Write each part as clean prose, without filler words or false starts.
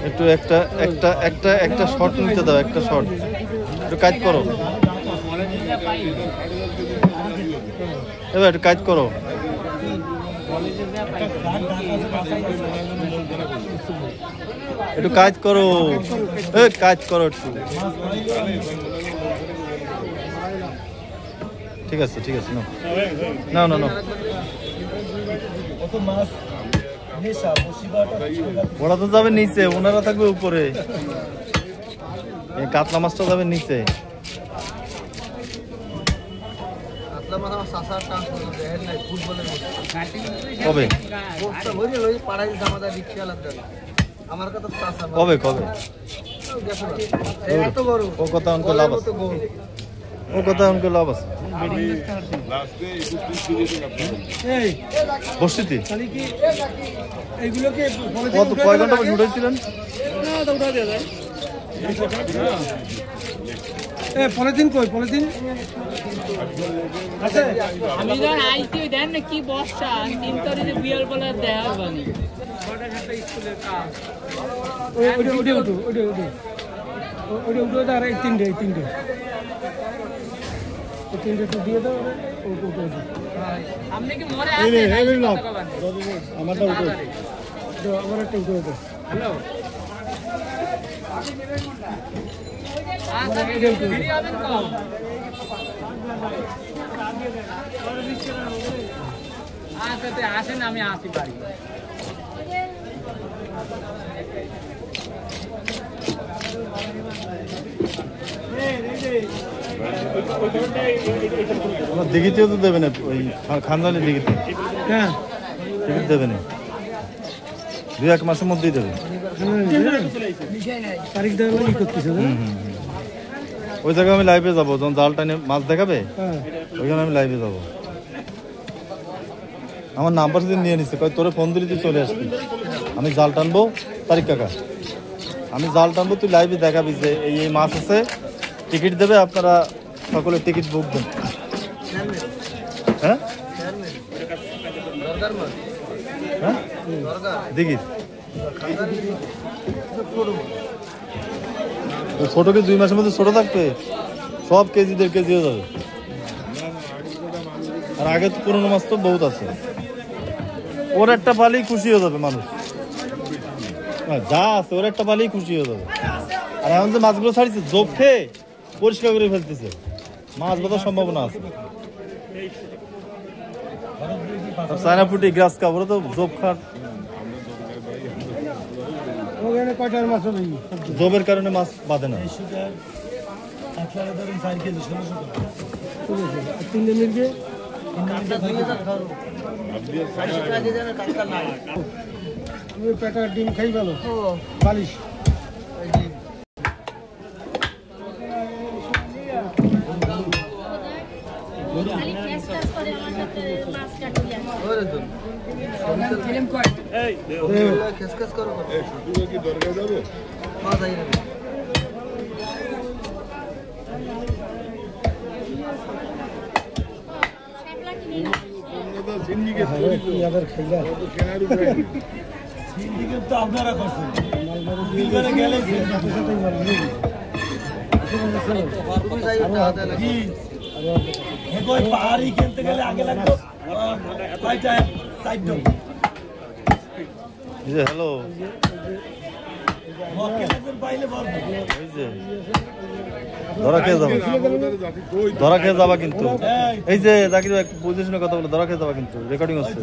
একটু একটা একটা একটা একটা শট নিতে দাও, একটা শট একটু কাজ করো, এবার একটু কাজ করো, একটু কাজ করো, কাজ করো একটু। ঠিক আছে ঠিক আছে, না না না, ওরা তো যাবে নিচে, ওনারা থাকবে উপরে, কাতলা মাছটা যাবে নিচে। কবে কবে কবে ও কথা অঙ্ক লাভ আছে, ও কথা অঙ্ক লাভ আছে। বসতি কত কয় ঘন্টা পর উঠেছিলেন? পলিথিন কই পলিথিন আছে? আমি যখন আইছি ওই দেন না কি বর্ষা 3 তারিখে বিয়ার বলা দেয়া হয়নি। ছটা সাতটা স্কুলের কাজ ওটা আর এই তিনটে একটু দিয়ে দাও। আপনি কি মরে আছেন? আমারটা উঠে আমার একটা উঠে দাও। হ্যালো আচ্ছা ভিডিও আবেন কম আচ্ছা আসেন, আমি আসি বাড়ি। দিঘিতেও তো দেবে না, ওই খানদানি দিঘিতে, হ্যাঁ টিকিট দেবে না, 2-1 মাসের মধ্যেই দেবে। তারিখ দেওয়া কি করতেছে? ওই জায়গায় আমি লাইভে যাবো, যখন জাল টানে মাছ দেখাবে ওইখানে আমি লাইভে যাবো। আমার নাম্বার যদি নিয়ে নিচ্ছে, কয় তোরে ফোন দিলি তুই চলে আসবি, আমি জাল টানবো। তারিক কাকা, আমি জাল টানবো, তুই লাইভে দেখাবি যে এই মাছ আছে, টিকিট দেবে, আপনারা সকলে টিকিট বুক দেন। হ্যাঁ হ্যাঁ দেখি ছোটকে 2 মাসের মধ্যে ছোট থাকবে, সব কেজি 1.5 কেজি হয়ে যাবে। আর আগে তো পুরোনো মাছ তো বহুত আছে, ওর একটা পালেই খুশি হয়ে যাবে মানুষ, যা আছে ওর একটা পালেই খুশি হয়ে যাবে। আর এখন যে মাছগুলো ছাড়িছে জোপ খেয়ে পরিষ্কার করে ফেলতেছে, মাছ বাঁধার সম্ভাবনা আছে। চায়না পুটি গ্রাস কাপ ওরা তো জোপ খাট, জবের কারণে মাছ বাঁধে না। পেটার ডিম খাই ভালো বালিশ। আপনারা করছেন পাহাড়ি কিনতে গেলে আগে লাগতো হ্যালো ধরা খেয়ে যাবা, ধরা খেয়ে যাবা কিন্তু। এই যে জাকির ভাই বুঝে শুনে কথা বলে, ধরা খেয়ে যাবা কিন্তু, রেকর্ডিং হচ্ছে।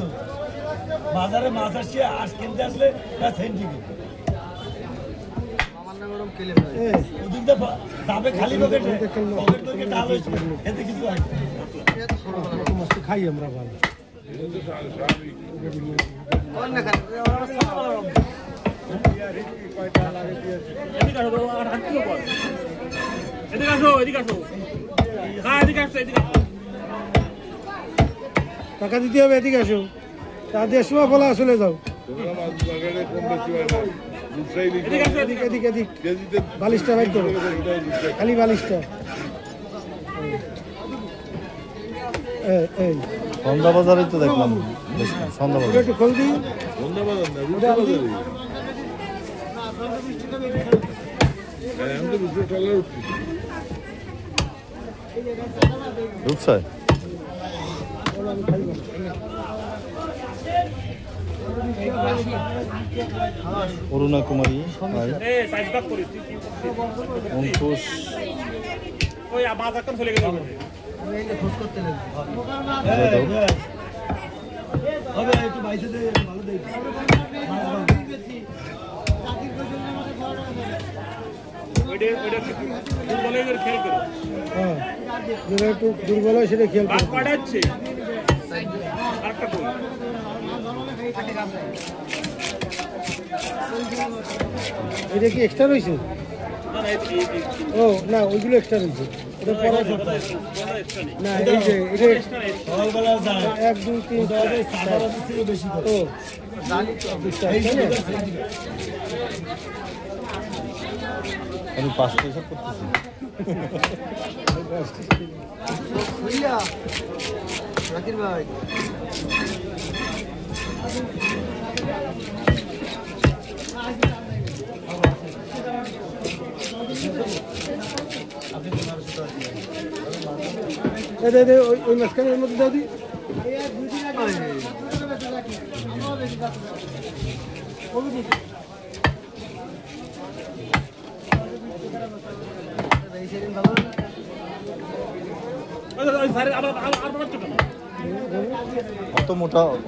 বাজারে মাছ আসছে, আজ কিনতে আসলে খালি খাই আমরা ভালো। টাকা দিতে হবে, এদিকে আসো, তাদের সময় বলা চলে যাও। বালিশটা বাইর করো, খালি বালিশটা। সন্ধ্যা বাজারে তো দেখলাম, সন্ধ্যা বাজার একটু খোল দিই। রূপসায় অরুণা কুমারী অঙ্কুশ একটু দুর্বল হয় সেটা খেয়াল করো। এটা কি এক্সট্রা রয়েছে? ও না, ওইগুলো এক্সট্রা রয়েছে। এটা পড়া না, এই যে এটা 1 2 3 বেশি ও আমি 5 পয়সা করতেছি। রাকির ভাই ওই মাঝখানের মধ্যে দাও দি।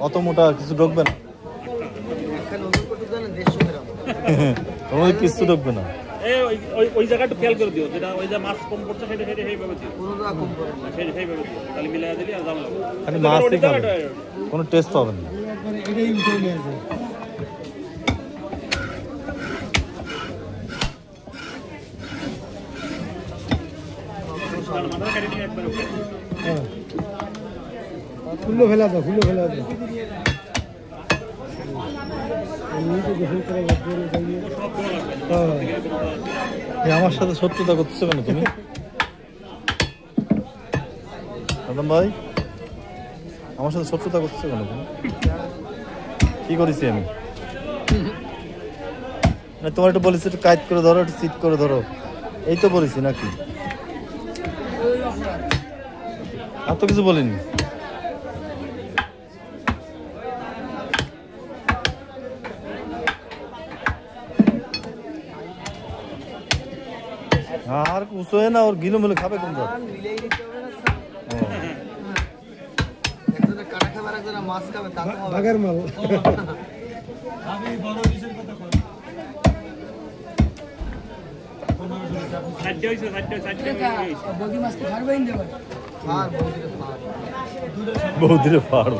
অত মোটা কিছু ঢুকবে না, ওই কিছু ঢুকবে না। ওই জায়গাটা খেয়াল করে দিও, যেটা ওই যে মাছ কম পড়ছে সেটা সেটা সেইভাবে দিও, সেইভাবে দিও, তাহলে মিলাই দিলে আর জানা খালি মাছই খাবে, কোনো টেস্ট পাবেন না। এটাই উঠে নিয়ে আসবে। হ্যাঁ, খুললো ফেলা দাও, খুললো ফেলা দাও। আমার সাথে শত্রুতা করতেছো কেন তুমি আদম ভাই? আমার সাথে শত্রুতা করতেছো কেন তুমি? কি করেছি আমি? না, তোমার একটু বলেছি একটু কাইট করে ধরো, একটু সিট করে ধরো, এই তো বলেছি নাকি? আর তো কিছু বলিনি। আর উঁচু হয় না, ওর গিলো মিলে খাবে কোন জাত? বাঘের মাল। বৌদিরে ফাড়